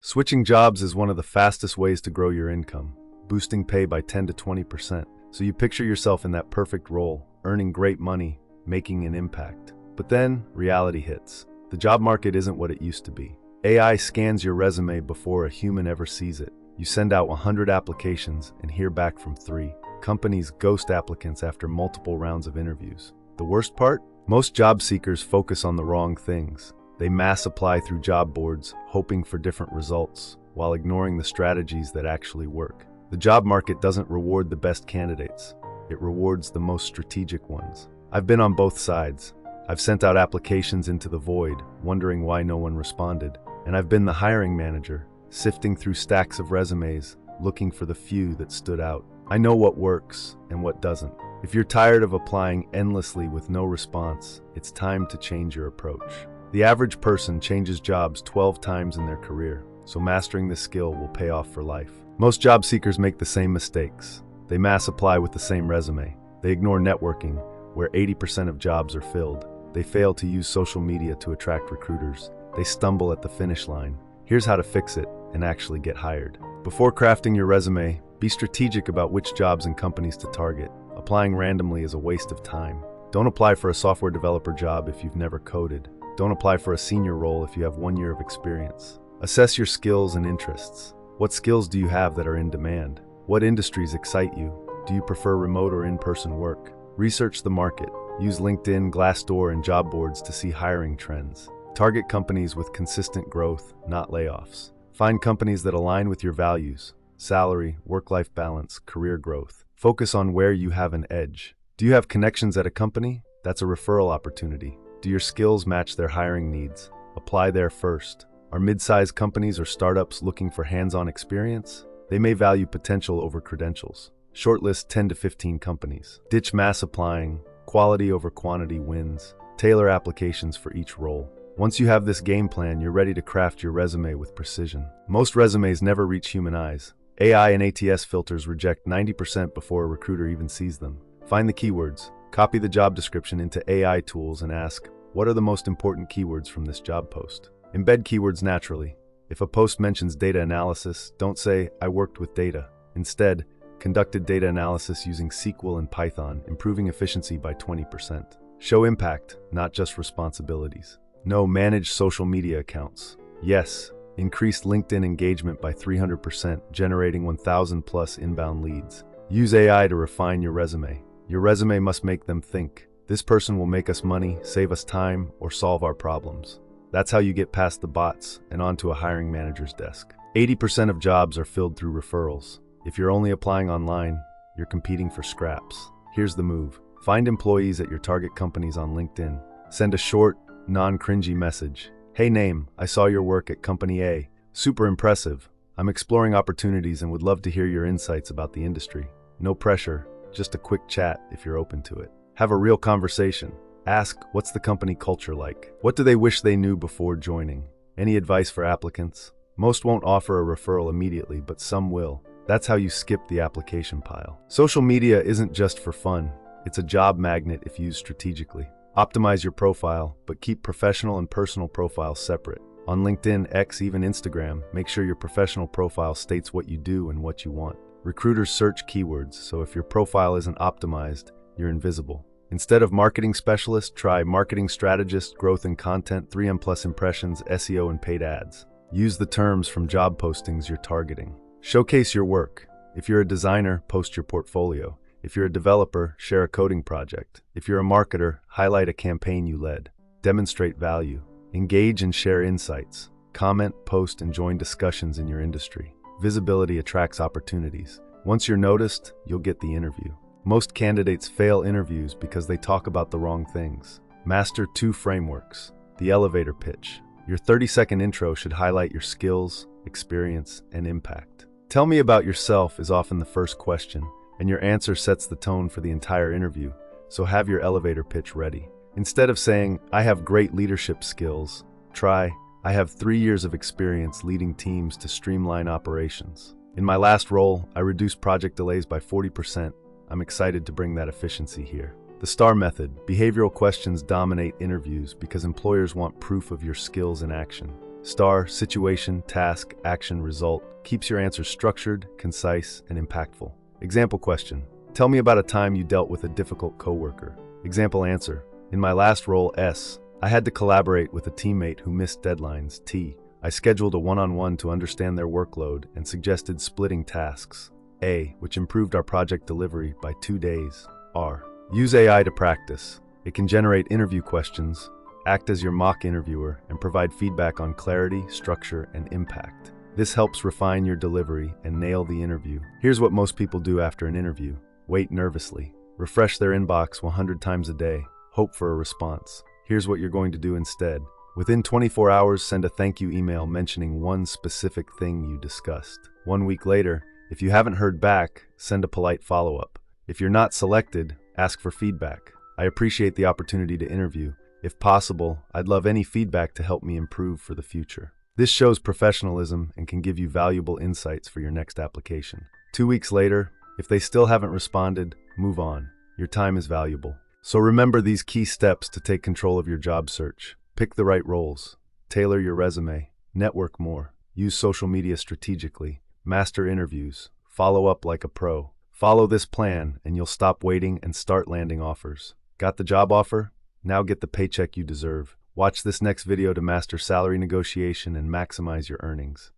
Switching jobs is one of the fastest ways to grow your income, boosting pay by 10 to 20%. So you picture yourself in that perfect role, earning great money, making an impact. But then, reality hits. The job market isn't what it used to be. AI scans your resume before a human ever sees it. You send out 100 applications and hear back from 3. Companies ghost applicants after multiple rounds of interviews. The worst part? Most job seekers focus on the wrong things. They mass apply through job boards, hoping for different results, while ignoring the strategies that actually work. The job market doesn't reward the best candidates. It rewards the most strategic ones. I've been on both sides. I've sent out applications into the void, wondering why no one responded. And I've been the hiring manager, sifting through stacks of resumes, looking for the few that stood out. I know what works and what doesn't. If you're tired of applying endlessly with no response, it's time to change your approach. The average person changes jobs 12 times in their career, so mastering this skill will pay off for life. Most job seekers make the same mistakes. They mass apply with the same resume. They ignore networking, where 80% of jobs are filled. They fail to use social media to attract recruiters. They stumble at the finish line. Here's how to fix it and actually get hired. Before crafting your resume, be strategic about which jobs and companies to target. Applying randomly is a waste of time. Don't apply for a software developer job if you've never coded. Don't apply for a senior role if you have 1 year of experience. Assess your skills and interests. What skills do you have that are in demand? What industries excite you? Do you prefer remote or in-person work? Research the market. Use LinkedIn, Glassdoor, and job boards to see hiring trends. Target companies with consistent growth, not layoffs. Find companies that align with your values: salary, work-life balance, career growth. Focus on where you have an edge. Do you have connections at a company? That's a referral opportunity. Do your skills match their hiring needs? Apply there first. Are mid-sized companies or startups looking for hands-on experience? They may value potential over credentials. Shortlist 10 to 15 companies. Ditch mass applying. Quality over quantity wins. Tailor applications for each role. Once you have this game plan, you're ready to craft your resume with precision. Most resumes never reach human eyes. AI and ATS filters reject 90% before a recruiter even sees them. Find the keywords. Copy the job description into AI tools and ask, what are the most important keywords from this job post? Embed keywords naturally. If a post mentions data analysis, don't say, I worked with data. Instead, conducted data analysis using SQL and Python, improving efficiency by 20%. Show impact, not just responsibilities. No, manage social media accounts. Yes, increased LinkedIn engagement by 300%, generating 1,000 plus inbound leads. Use AI to refine your resume. Your resume must make them think, this person will make us money, save us time, or solve our problems. That's how you get past the bots and onto a hiring manager's desk. 80% of jobs are filled through referrals. If you're only applying online, you're competing for scraps. Here's the move. Find employees at your target companies on LinkedIn. Send a short, non-cringy message. Hey name, I saw your work at Company A. Super impressive. I'm exploring opportunities and would love to hear your insights about the industry. No pressure, just a quick chat if you're open to it. Have a real conversation. Ask, what's the company culture like? What do they wish they knew before joining? Any advice for applicants? Most won't offer a referral immediately, but some will. That's how you skip the application pile. Social media isn't just for fun. It's a job magnet if used strategically. Optimize your profile, but keep professional and personal profiles separate. On LinkedIn, X, even Instagram, make sure your professional profile states what you do and what you want. Recruiters search keywords, so if your profile isn't optimized, you're invisible. Instead of marketing specialist, try marketing strategist, growth and content, 3M plus impressions, SEO and paid ads. Use the terms from job postings you're targeting. Showcase your work. If you're a designer, post your portfolio. If you're a developer, share a coding project. If you're a marketer, highlight a campaign you led. Demonstrate value. Engage and share insights. Comment, post, and join discussions in your industry. Visibility attracts opportunities. Once you're noticed, you'll get the interview. Most candidates fail interviews because they talk about the wrong things. Master 2 frameworks. The elevator pitch. Your 30-second intro should highlight your skills, experience, and impact. Tell me about yourself is often the first question, and your answer sets the tone for the entire interview, so have your elevator pitch ready. Instead of saying, I have great leadership skills, try, I have 3 years of experience leading teams to streamline operations. In my last role, I reduced project delays by 40%. I'm excited to bring that efficiency here. The STAR method. Behavioral questions dominate interviews because employers want proof of your skills in action. Situation, task, action, result keeps your answers structured, concise, and impactful. Example question. Tell me about a time you dealt with a difficult coworker. Example answer. In my last role, S, I had to collaborate with a teammate who missed deadlines, T. I scheduled a one-on-one to understand their workload and suggested splitting tasks, A, which improved our project delivery by 2 days, R. Use AI to practice. It can generate interview questions, act as your mock interviewer, and provide feedback on clarity, structure, and impact. This helps refine your delivery and nail the interview. Here's what most people do after an interview. Wait nervously. Refresh their inbox 100 times a day. Hope for a response. Here's what you're going to do instead. Within 24 hours, send a thank you email mentioning one specific thing you discussed. 1 week later, if you haven't heard back, send a polite follow-up. If you're not selected, ask for feedback. I appreciate the opportunity to interview. If possible, I'd love any feedback to help me improve for the future. This shows professionalism and can give you valuable insights for your next application. 2 weeks later, if they still haven't responded, move on. Your time is valuable. So remember these key steps to take control of your job search. Pick the right roles. Tailor your resume. Network more. Use social media strategically. Master interviews. Follow up like a pro. Follow this plan and you'll stop waiting and start landing offers. Got the job offer? Now get the paycheck you deserve. Watch this next video to master salary negotiation and maximize your earnings.